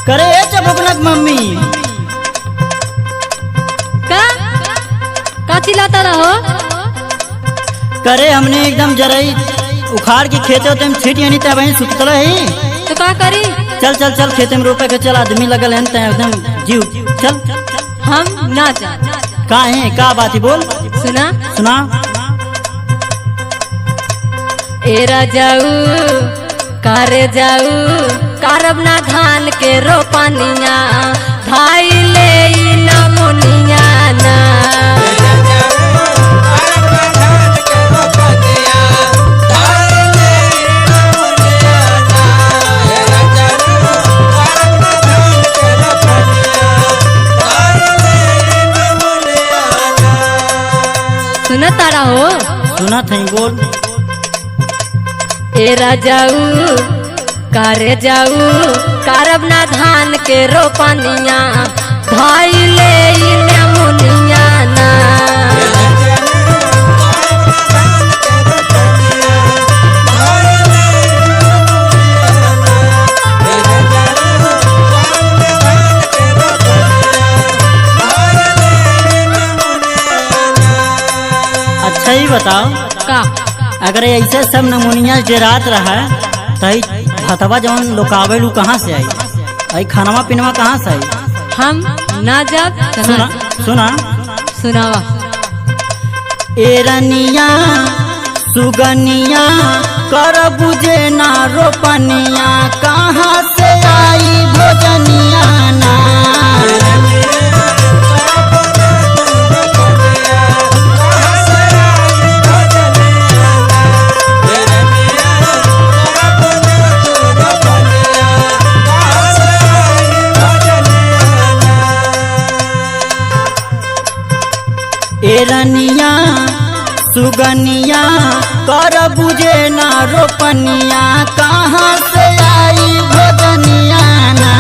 करे चबुकनक मम्मी का चिल्लाता रहो। करे हमने एकदम जरई उखाड़ के खेते होते में छीट यानी तब वहीं सुतल है। तो का करी? चल चल चल खेते में रोपे के चल, आदमी लगल है एकदम जीव चल। हम ना जा। का है का बात है बोल। सुना सुना। एरा जाऊ कारे जाऊ कारब ना धान के रोपनिया भाई ले ना मुनिया ना। सुना तारा हो। सुना थी बोल। एरा जाऊ कारे जाऊ कारब ना धान के रोपनिया भाई ले ना मुनिया ना। अच्छा ही बताओ का अगर ऐसे सब नमूनिया रात रहा तो भतवा जवन लोकावेलू कहाँ से आई? आई खानवा पीनवा कहाँ से आई? हम ना जब सुना सुना। सुनावा। एरनिया सुगनिया कर बुझे ना रोपनिया कहाँ से आई भोजनिया ना। एरनिया सुगनिया कर बुझे ना रोपनिया कहाँ से आई भोजनिया ना।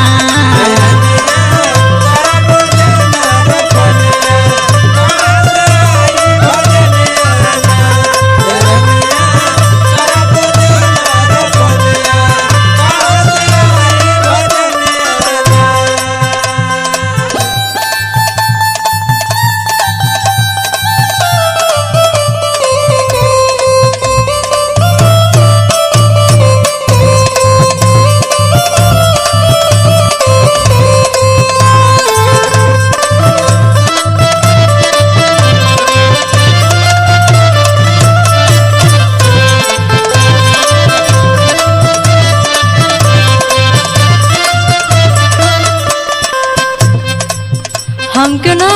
हमके ना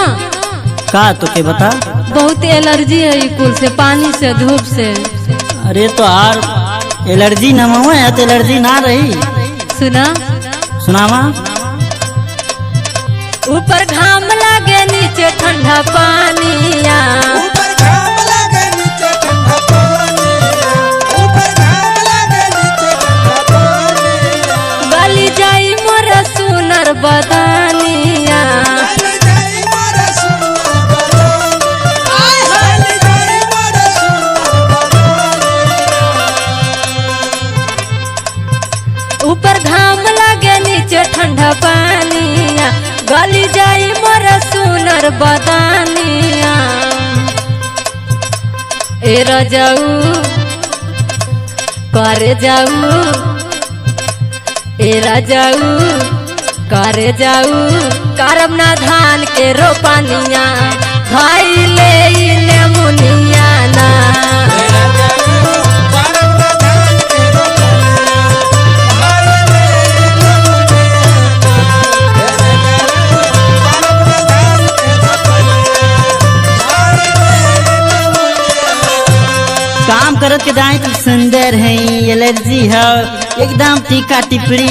का तो के बता। बहुत एलर्जी है ई कुल से, पानी से धूप से। अरे तो आर एलर्जी न है तो एलर्जी ना रही। सुना सुनावा। ऊपर घाम लगे नीचे ठंडा पानिया गली जाई मोर सुनर बदानिया। ऊपर घाम लगे नीचे ठंडा पानिया गली जाई मोर सुनर बदानिया। एरा जाऊ करे जाऊ एरा जाऊ करे जाऊ करब ना धान के रोपनिया भाई ले ने मुनिया ना। काम करत के दाएं सुंदर है, एलर्जी है एकदम तीखा टिपड़ी